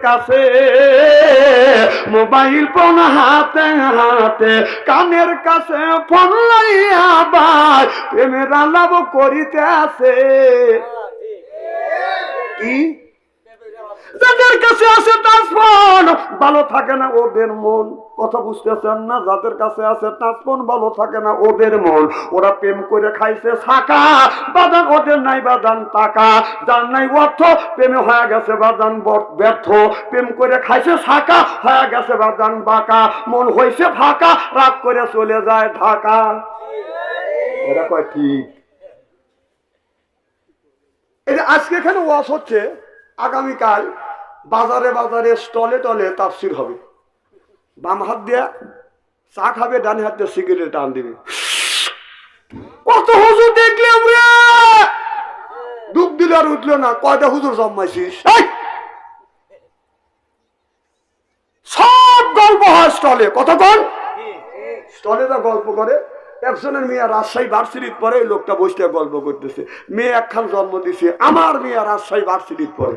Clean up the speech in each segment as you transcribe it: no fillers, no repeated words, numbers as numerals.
কাছে mobile phone হাতে হাতে কানের কাছে ফোন লইয়া ভাই প্রেমের আলাপ করিতে আছে। কি যাদের কাছে আছে টাচ ফোন ভালো থাকে না ওদের মন, কথা বুঝতেছেন না? যাদের কাছে আছে টাচ ফোন ভালো থাকে না ওদের মন। ওরা প্রেম করে খাইছে ছাকা বাদান, ওদের নাই বাদান টাকা, যার নাই অর্থ প্রেমে হয়ে গেছে বাদান ব্যর্থ। প্রেম করে খাইছে ছাকা হয়ে গেছে বাদান বাঁকা, মন হয়েছে ফাঁকা রাগ করে চলে যায় ঢাকা। এরা কয় ঠিক। এই যে আজকে এখানে ওয়াজ হচ্ছে, আগামীকাল বাজারে বাজারে স্টলে টলে তাফসীর হবে। বাম হাত দিয়ে চা খাবে, ডান হাত দিয়ে সিগারেট টান দিবে। কত হুজুর দেখলাম রে, ডুব দিল আর উঠলো না। কয়টা হুজুর জন্মাইছিস? সব গল্প হয় স্টলে। কতক্ষণ স্টলে তো গল্প করে। একজনের মেয়ে রাজশাহী ভার্সিটিতে পড়ে, ওই লোকটা বসে গল্প করতেছে। মেয়ে একখান জন্ম দিছে, আমার মেয়ে রাজশাহী ভার্সিটিতে পড়ে।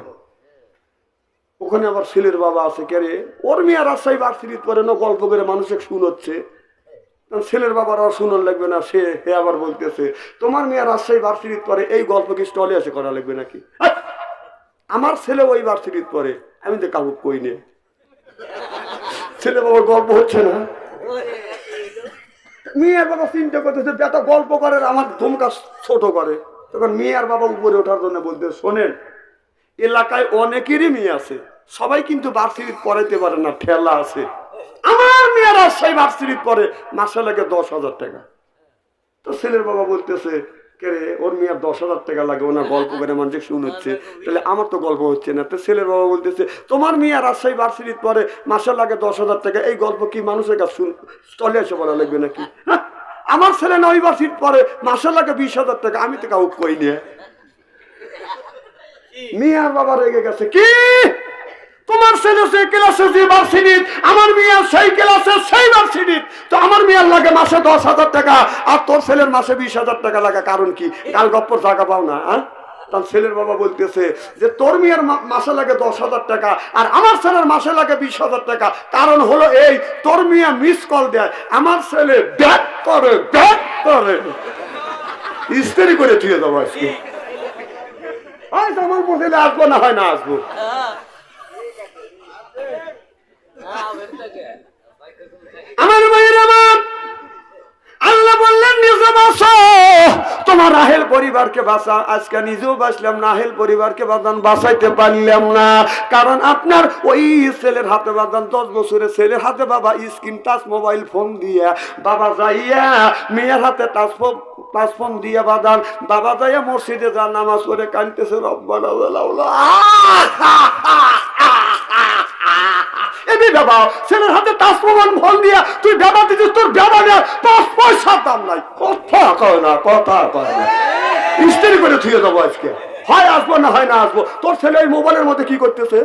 ওখানে আবার ছেলের বাবা আছে, কে রে ওর মেয়ে রাজশাহী ভার্সিটিতে পড়ে না, গল্প করে মানুষকে শুনোচ্ছে। ছেলের বাবার আর শুনোর লাগবে না, সে আবার বলতেছে তোমার মেয়ে রাজশাহী ভার্সিটিতে পড়ে, এই গল্প কি স্টলে এসে করা লাগবে নাকি? আমার ছেলে ওই ভার্সিটিতে পড়ে, আমি তো কাউকে কই নে। ছেলে বাবার গল্প হচ্ছে না। মেয়ের বাবা চিন্তা করতেছে বেটা গল্প করে আমার ধমকা ছোট করে। তখন মেয়ের বাবা উপরে ওঠার জন্য বলতে, শোনেন এলাকায় অনেকেরই মেয়ে আছে, সবাই কিন্তু ভার্সিটিতে পড়াইতে পারে না, ঠেলা আছে। আমার মেয়ে রাজশাহী ভার্সিটিতে পড়ে, মাসে লাগে 10,000 টাকা। তো ছেলের বাবা বলতেছে কে রে ওর মেয়ের 10,000 টাকা লাগে, ওনার গল্প করে মানুষ শুনছে, তাহলে আমার তো গল্প হচ্ছে না। তো ছেলের বাবা বলতেছে তোমার মেয়ে রাজশাহী ভার্সিটিতে পড়ে, মাসে লাগে 10,000 টাকা, এই গল্প কি মানুষের কাছে স্টলে এসে বলা লাগবে নাকি? আমার ছেলে না ওই ভার্সিটিতে পড়ে, মাসে লাগে 20,000 টাকা, আমি তো কাউকে কই নিয়ে। মিয়ার বাবা রেগে গেছে, কি তোমার ছেলে সেই ক্লাসে যে ভার্সিটিত, আমার মেয়ে সেই ক্লাসে সেই ভার্সিটিত, তো আমার মেয়ের লাগে মাসে 10,000 টাকা আর তোর ছেলের মাসে 20,000 টাকা লাগে, কারণ কি? কাল গপ্পর জায়গা পাও না? তার ছেলের বাবা বলতেছে যে তোর মেয়ের মাসে লাগে 10,000 টাকা আর আমার ছেলের মাসে লাগে 20,000 টাকা, কারণ হলো এই তোর মেয়ে মিস কল দেয়, আমার ছেলে ব্যাক করে ইস্তেরি করে থুয়ে দেবো আজকে। আমার বসলে আসবো না হয় না আসবো। আমার ভাইয়ের আমার আল্লাহ বললেন নিজে বাঁচো, তোমার রাহেল পরিবারকে বাঁচা। আজকে নিজেও বাঁচলাম না, রাহেল পরিবারকে বাঁচাইতে পারলাম না, কারণ আপনার ওই ছেলের হাতে 10 বছরের ছেলের হাতে বাবা স্ক্রিন টাচ মোবাইল ফোন দিয়ে বাবা যাইয়া মেয়ের হাতে টাচ ফোন দিয়ে বাবা যাইয়া মসজিদে যা নামাজ পড়ে কাঁদতেছে, রব্বানা বাবা ছেলের হাতে টাচ মোবাইল ফোন দিয়া তুই বাবা দিচ্ছিস, তোর বাবা নেই 5 পয়সার দাম নাই। কথা কয় না, ইস্ত্রি করে থুয়ে যাবো আজকে, হয় আসবো না হয় না আসবো। তোর ছেলে এই মোবাইলের মধ্যে কি করতেছে?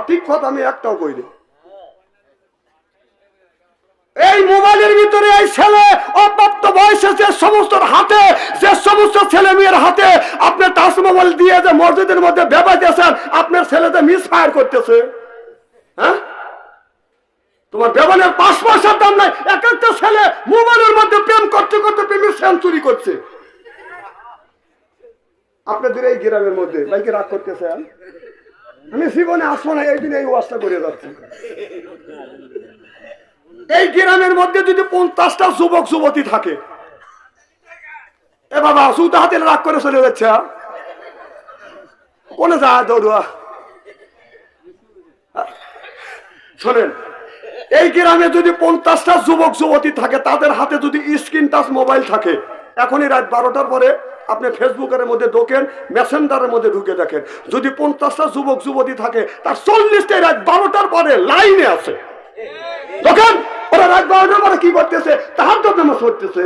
ঠিক কথা আমি একটাও কইনি। এই মোবাইলের ভিতরে এই ছেলে অপ্রাপ্ত বয়সে যে সমস্ত হাতে, যে সমস্ত ছেলে মেয়ের হাতে আপনার টাচ মোবাইল দিয়ে যে মসজিদের মধ্যে ব্যবহার দিয়েছেন, আপনার ছেলেদের মিস ফায়ার করতেছে। তোমার ব্যবহারের 5 পয়সার দাম নাই। এক একটা ছেলে মোবাইলের মধ্যে প্রেম করতে করতে প্রেমের সেঞ্চুরি করছে। আপনাদের এই গ্রামের মধ্যে বাইকে রাগ করতেছে, আমি জীবনে আসবো না, এই দিন এই ওয়াজটা করে যাচ্ছি। এই গ্রামের মধ্যে যদি 50টা যুবক যুবতী থাকে, এ বাবা সুতা হাতে রাগ করে চলে যাচ্ছে, কোনে যা দৌড়া। শোনেন, এই গ্রামে যদি 50টা যুবক যুবতী থাকে, তাদের হাতে যদি স্ক্রিন টাচ মোবাইল থাকে, এখনই রাত 12টার পরে আপনি ফেসবুকের মধ্যে ঢোকেন, মেসেঞ্জারের মধ্যে ঢুকে দেখেন, যদি 50টা যুবক যুবতী থাকে, তার 40টাই রাত 12টার পরে লাইনে আছে। দেখেন ওরা রাত 12টার পরে কি করতেছে, তাহাজ্জুদ নামাজ পড়তেছে।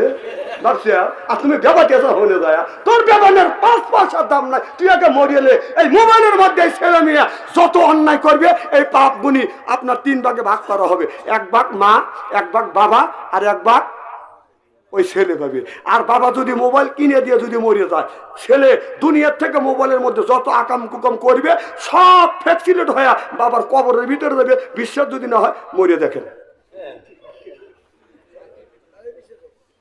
আর তুমি ব্যবহার হলে যায়, তোর ব্যবহারের 5 পয়সার দাম নাই। তুই আগে মরিয়েলে এই মোবাইলের মধ্যে ছেলে মেয়ে যত অন্যায় করবে, এই পাপ গুণী আপনার 3 ভাগে ভাগ করা হবে। 1 ভাগ মা, 1 ভাগ বাবা, আর 1 ভাগ ওই ছেলে পাবে। আর বাবা যদি মোবাইল কিনে দিয়ে যদি মরে যায়, ছেলে দুনিয়ার থেকে মোবাইলের মধ্যে যত আকাম কুকাম করবে সব ফ্যাক্সিলেট হয়ে বাবার কবরের ভিতরে যাবে। বিশ্বাস যদি না হয় মরে দেখেন।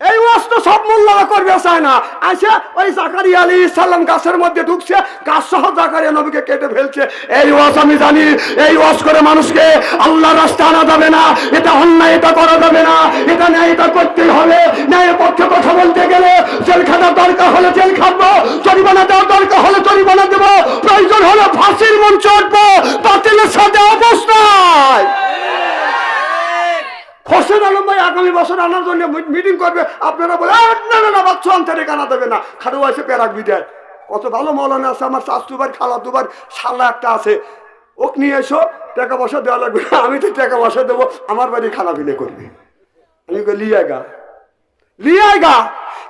এই ওয়াজ সব মোল্লারা করবে চায় না। আসে ওই জাকারিয়া আলাইহিস সালাম গাছের মধ্যে ঢুকছে, গাছ সহ জাকারিয়া নবীকে কেটে ফেলছে। এই ওয়াজ আমি জানি, এই ওয়াজ করে মানুষকে আল্লাহর রাস্তায় আনা যাবে না, এটা অন্যায়, এটা করা যাবে না, এটা ন্যায়, এটা করতেই হবে। ন্যায়ের পক্ষে কথা বলতে গেলে জেল খাটার দরকার হলে জেল খাটবো, জরিমানা দেওয়ার দরকার হলে জরিমানা দেবো, প্রয়োজন হলে ফাঁসির মঞ্চ উঠবো, বাতিলের সাথে অবস্থায়। হোসেন আলম ভাই আগামী বছর আনার জন্য মিটিং করবে, আপনারা বলে না না না বাচ্চা আনতে কানা দেবে না, খারু আছে প্যারাক বিদায়। কত ভালো মৌলানা আছে, আমার শাস্তুবার খালাতুবার শালা একটা আছে, ওক নিয়ে এসো, টাকা পয়সা দেওয়া লাগবে না, আমি তো টাকা পয়সা দেবো, আমার বাড়ি খানা পিনে করবে। আমি লিয়াগা লিয়াগা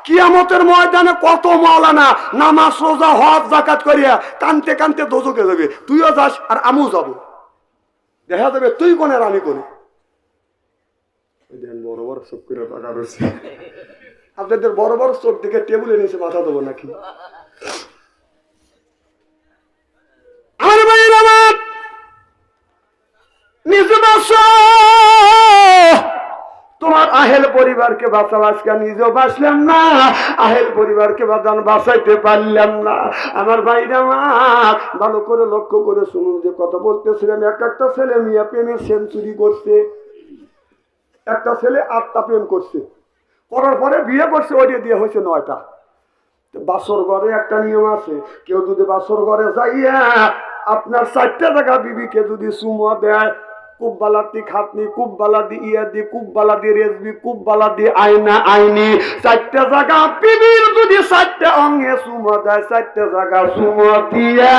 কিয়ামতের ময়দানে কত মৌলানা নামাজ রোজা হজ জাকাত করিয়া কানতে কানতে দোজকে যাবে। তুইও যাস আর আমিও যাবো, দেখা যাবে তুই কোন আর আমি কোন। বড় বড় চোখ করে টাকা রয়েছে, আপনাদের বড় বড় চোখ দিকে টেবিলে নিচে মাথা দেবো নাকি? আমার ভাইয়ের আমার নিজে বাঁচো, তোমার আহেল পরিবারকে বাঁচাও। আজকে নিজেও বাঁচলাম না, আহেল পরিবারকে বাঁচাইতে পারলাম না। আমার ভাইরা আমার ভালো করে লক্ষ্য করে শুনুন যে কথা বলতেছিলাম। একটা ছেলে মিয়া প্রেমের সেঞ্চুরি করছে, একটা ছেলে 8টা প্রেম করছে, করার পরে বিয়ে করছে, ওইটা দিয়ে হয়েছে 9টা। বাসর ঘরে একটা নিয়ম আছে, কেউ যদি বাসর ঘরে যাইয়া আপনার 4টা জায়গা বিবিকে যদি চুমা দেয়, কুব্বালাতি খাতনি, কুব্বালাদি ইয়াদি, কুব্বালাদি রেজবি, কুব্বালাদি আয়না আইনি, 4টা জায়গা বিবির যদি 4টা অঙ্গে চুমা দেয়, 4টা জায়গা চুমা দিয়া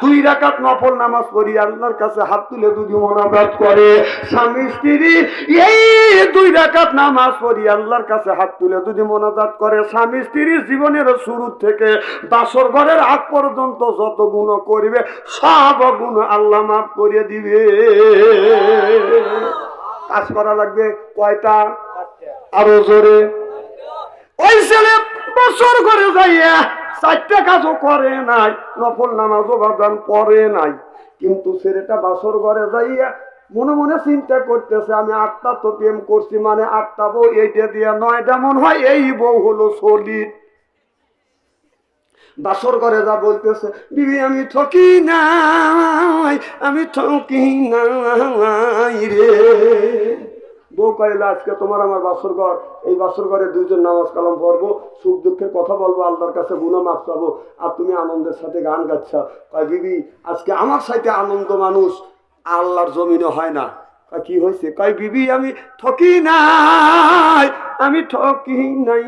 2 রাকাত নফল নামাজ পড়ি আল্লাহর কাছে হাত তুলে যদি মোনাজাত করে, স্বামী স্ত্রী এই 2 রাকাত নামাজ পড়ি আল্লাহর কাছে হাত তুলে যদি মোনাজাত করে, স্বামী স্ত্রীর জীবনের শুরু থেকে বাসর ঘরের আগ পর্যন্ত যত গুণ করবে সব গুণ আল্লাহ মাফ করে দিবে। কাজ করা লাগবে কয়টা? আরো জোরে। ওই ছেলে বছর করে যাইয়া 4টা কাজও করে নাই, নফল নামাজও বাদান পড়ে নাই, কিন্তু ছেলেটা বাসর ঘরে যাইয়া মনে মনে চিন্তা করতেছে আমি 8টা তো প্রেম করছি, মানে 8টা বউ, এইটা দিয়া 9টা মনে হয় এই বউ হলো সলিড। বাসর ঘরে যা বলতেছে, বিবি আমি ঠকি নাই, আমি ঠকি নাই রে। বউ কইলা আজকে তোমার আমার বাসর ঘর, এই বাসর ঘরে 2জন নামাজ কালাম পড়বো, সুখ দুঃখের কথা বলবো, আল্লাহর কাছে গুনাহ মাফ চাবো, আর তুমি আনন্দের সাথে গান গাচ্ছা। কয় বিবি আজকে আমার সাথে আনন্দ মানুষ আল্লাহর জমিনে হয় না। কি হয়েছে? কয় বিবি আমি ঠকি নাই, আমি ঠকি নাই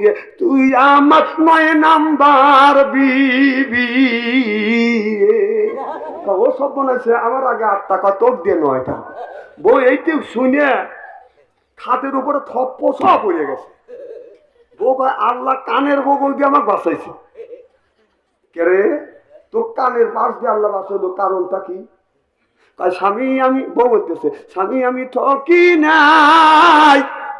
রে, তুই আমার 9 নাম্বার বিবি। ও সব বলেছে আমার আগে 8টা, কয় তোক দিয়ে 9টা। বউ এইটি শুনে খাতের উপরে থপ্প সব হয়ে গেছে। বউ কয় আল্লাহ কানের বগল দিয়ে আমাকে বাঁচাইছে। কে রে? তোর কানের পাশ দিয়ে আল্লাহ বাঁচাইলো, কারণটা কি? স্বামী আমি, বউ বলতেছে স্বামী আমি ঠকি নাই,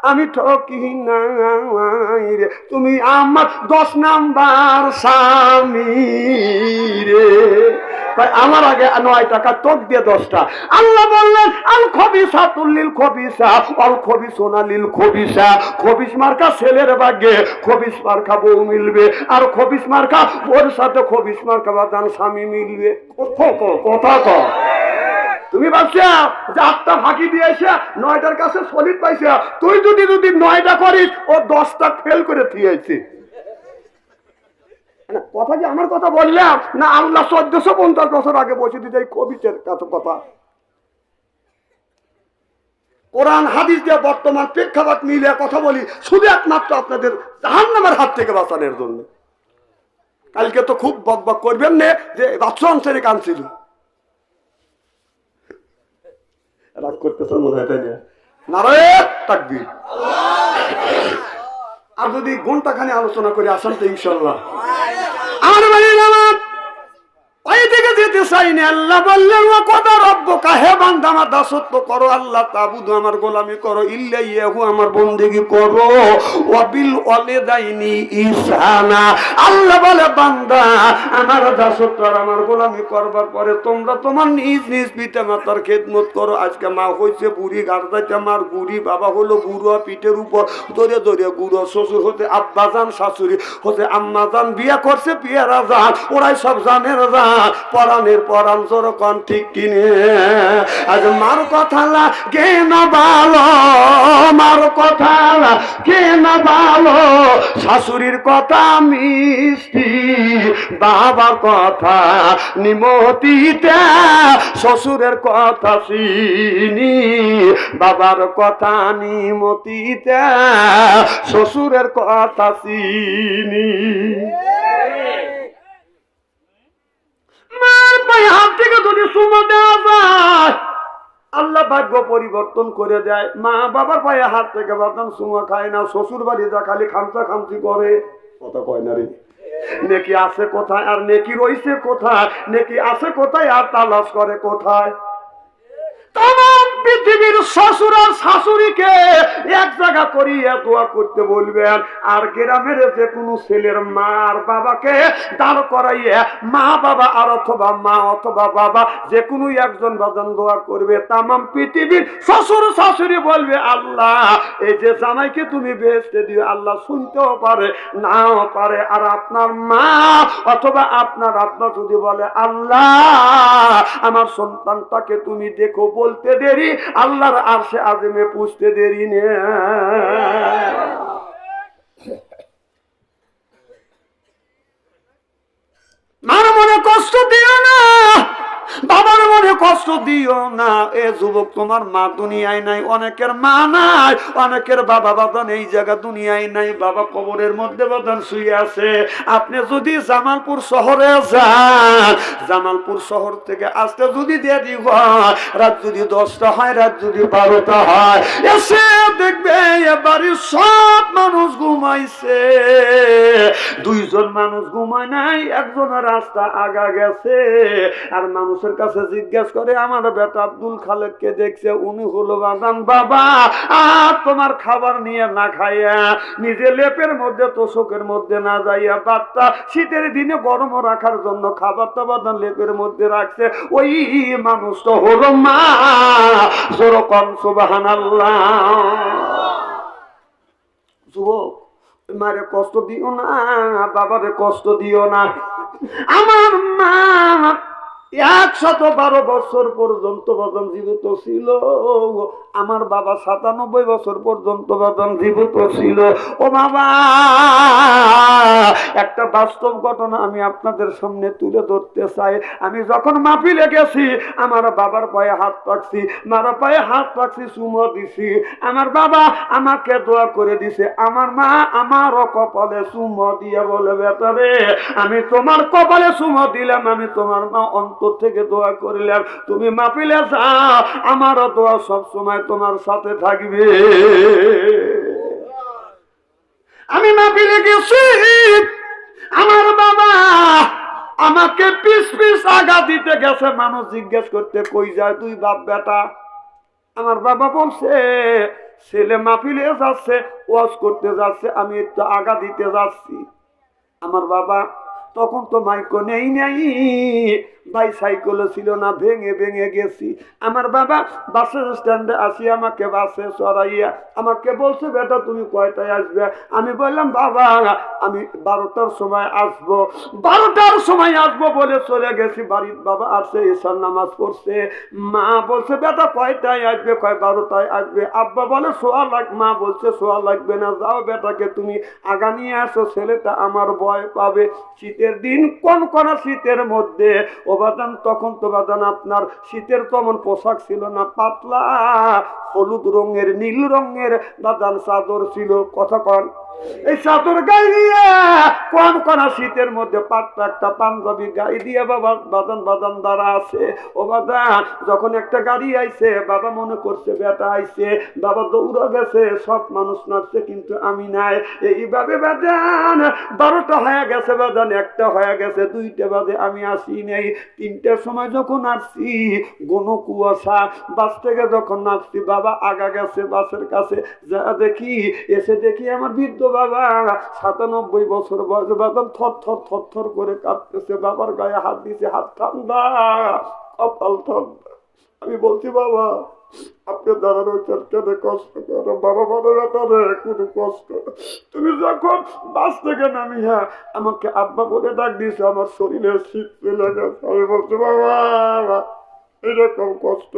আমি ঠকি নাই রে, তুমি আমার 10 নাম্বার স্বামী রে। আমার আগে 9 টাকা, তোক দিয়ে 10টা। আল্লাহ বললেন আল খবিসাতুল লিল খবিসা আল খবিসুনা লিল খবিসা, খবিস মার্কা ছেলের ভাগ্যে খবিস মার্কা বউ মিলবে, আর খবিস মার্কা ওর সাথে খবিস মার্কা বাদান স্বামী মিলবে। কথা তো তুমি ভাবছা যে 8টা ফাঁকি দিয়েছে 9টার কাছে সলিড পাইছে, তুই যদি 9টা করিস ও 10টা ফেল করে দিয়েছে। কথা কি আমার কথা বললাম না আল্লাহ 1450 বছর আগে বসে দিতে কবিতের কথা? কোরআন হাদিস দিয়ে বর্তমান প্রেক্ষাপট মিলিয়ে কথা বলি, শুধু একমাত্র আপনাদের জাহান্নামের হাত থেকে বাঁচানোর জন্য। কালকে তো খুব বকবক করবেন না যে বাচ্চা অঞ্চলে কানছিল, রাগ করতেছেন মনে হয়, তাই না? নারায়ে তাকবীর। আর যদি ঘন্টাখানি আলোচনা করে আসেন তো ইনশাল্লাহ। আমার ভাই আমার ওই দিকে যেতে চাই না। আল্লাহ বললেন ওয়া কদা রব্বুকা, হে বান্দা আমার দাসত্ব করো, আল্লাহ তাবুদু আমার গোলামি করো, ইল্লা ইয়াহু আমার বন্দেগী করো, ওয়া বিল ওয়ালিদাইনি ইহসানা। আল্লাহ বলে বান্দা আমার দাসত্ব আর আমার গোলামি করবার পরে তোমরা তোমার নিজ নিজ পিতা মাতার খেদমত করো। আজকে মা হইছে বুড়ি, গার্দাইতে মার বুড়ি, বাবা হলো বুড়ো, পিঠের উপর ধরে ধরে বুড়ো, শ্বশুর হতে আব্বাজান, শাশুড়ি হতে আম্মাজান, বিয়ে করছে পিয়ারা জান, ওরাই সব জানের জান, পরাণের পরাণ জোরকন ঠিক কিনে। আজ মার কথা লাগে না ভালো, মার কথা লাগে না ভালো, শাশুড়ির কথা মিষ্টি, বাবার কথা নিমতিতে, শ্বশুরের কথা চিনি, বাবার কথা নিমতিতে, শ্বশুরের কথা চিনি। মার পায়ে হাত থেকে যদি সুমা দেওয়া যায় আল্লাহ ভাগ্য পরিবর্তন করে দেয়। মা বাবার পায়ে হাত থেকে বাদাম সুমা খায় না, শ্বশুর বাড়ি যা খালি খামচা খামচি করে, কথা কয় না রে। নেকি আছে কোথায় আর নেকি রইছে কোথায়, নেকি আছে কোথায় আর তালাশ করে কোথায়। তাম পৃথিবীর শ্বশুর আর শাশুড়িকে এক জায়গা করিয়ে দোয়া করতে বলবেন, আর গ্রামের যে কোনো ছেলের মা আর বাবাকে দাঁড় করাইয়ে মা বাবা আর অথবা মা অথবা বাবা যে কোনো একজন বাজান দোয়া করবে। তাম পৃথিবীর শ্বশুর শাশুড়ি বলবে আল্লাহ এই যে জামাইকে তুমি বেহেশতে দিও। আল্লাহ শুনতেও পারে নাও পারে। আর আপনার মা অথবা আপনার আব্বা যদি বলে আল্লাহ আমার সন্তানটাকে তুমি দেখো, বলতে দেরি আল্লাহর আরশে আযমে পুছতে দেরি নে। মার মনে কষ্ট দিও না, বাবার মনে কষ্ট দিও না। এ যুবক তোমার মা দুনিয়ায় নাই, অনেকের মা নাই, অনেকের বাবা বাদান এই জায়গা দুনিয়ায় নাই, বাবা কবরের মধ্যে বাদান শুয়ে আছে। আপনি যদি জামালপুর শহরে যান, জামালপুর শহর থেকে আসতে যদি দেরি হয়, রাত যদি 10টা হয়, রাত যদি 12টা হয়, এসে দেখবে এবারে সব মানুষ ঘুমাইছে, 2জন মানুষ ঘুমায় নাই, একজনের রাস্তা আগা গেছে। আর মানুষের কাছে জিজ্ঞেস করে আমার বেটা আব্দুল খালেককে দেখছে, উনি হলো বাজান বাবা আর তোমার খাবার নিয়ে না খাইয়া নিজে লেপের মধ্যে তোষকের মধ্যে না যাইয়া বাচ্চা শীতের দিনে গরম রাখার জন্য খাবারটা বাদান লেপের মধ্যে রাখছে, ওই মানুষ তো হলো মা। যেরকম সুবহানাল্লাহ। যুবক মারে কষ্ট দিও না, বাবারে কষ্ট দিও না। আমার মা 112 বছর পর্যন্ত বাদাম জীবিত ছিল, আমার বাবা 97 বছর পর্যন্ত বাদাম জীবিত ছিল। ও বাবা একটা বাস্তব ঘটনা আমি আপনাদের সামনে তুলে ধরতে চাই। আমি যখন মাহফিলে গেছি আমার বাবার পায়ে হাত রাখছি, মার পায়ে হাত রাখছি, চুমো দিছি, আমার বাবা আমাকে দোয়া করে দিছে। আমার মা আমারও কপালে চুমো দিয়ে বলে বেটা রে আমি তোমার কপালে চুমো দিলাম, আমি তোমার মা অন্তর থেকে দোয়া করলাম, তুমি মাহফিলে যাও, আমারও দোয়া সব সময় তোমার সাথে থাকবে। আমি মাহফিলে গেছি, আমার বাবা আমাকে পিস পিস আগা দিতে গেছে, মানুষ জিজ্ঞেস করতে কই যায় তুই বাপ বেটা। আমার বাবা বলছে ছেলে মাহফিলে যাচ্ছে, ওয়াজ করতে যাচ্ছে, আমি একটু আগা দিতে যাচ্ছি। আমার বাবা তখন তো মাইকো নেই নাই, বাইসাইকেলও ছিল না, ভেঙে ভেঙে গেছি। আমার বাবা বাসের স্ট্যান্ডে আসি আমাকে বাসে চড়াইয়া আমাকে বলছে বেটা তুমি কয়টায় আসবে। আমি বললাম বাবা আমি 12টার সময় আসবো, 12টার সময় আসবো বলে চলে গেছি। বাড়ির বাবা আসছে, ঈশার নামাজ পড়ছে। মা বলছে বেটা কয়টায় আসবে, কয় 12টায় আসবে। আব্বা বলে সোয়া লাগবে, মা বলছে সোয়া লাগবে না, যাও বেটাকে তুমি আগা নিয়ে আসো, ছেলেটা আমার ভয় পাবে। শীতের দিন কোন কোন শীতের মধ্যে ও বাদান, তখন তো বাদান আপনার শীতের তেমন পোশাক ছিল না, পাতলা হলুদ রঙের নীল রঙের বাদান চাদর ছিল। কথা কন এই চাদর গায়ে দিয়ে কোন কোন শীতের মধ্যে পাতলা একটা পাঞ্জাবি গায়ে দিয়ে বাবা বাদান বাদান দ্বারা আছে। ও বাদান, যখন একটা গাড়ি আইছে বাবা মনে করছে বেটা আইছে, বাবা দৌড়া গেছে, সব মানুষ নাচছে কিন্তু আমি নাই। এইভাবে বাদান 12টা হয়ে গেছে, বাদান 1টা হয়ে গেছে, 2টা বাজে আমি আসি নেই। 3টার সময় যখন আসছি ঘন কুয়াশা, বাস থেকে যখন নামছি বাবা আগা গেছে বাসের কাছে, যা দেখি এসে দেখি আমার বৃদ্ধ বাবা 97 বছর বয়স, বাদাম থর থর থর থর করে কাঁপতেছে, বাবার গায়ে হাত দিছে, হাত ঠান্ডা, কপাল ঠান্ডা। আমি বলছি বাবা আপনি দাঁড়ানোর কেন কষ্ট করো? বাবা বলো না তারে কোনো কষ্ট, তুমি যখন বাস থেকে নামিয়া আমাকে আব্বা বলে ডাক দিয়েছো, আমার শরীরের শীত চলে গেছে। আমি বলছি বাবা এরকম কষ্ট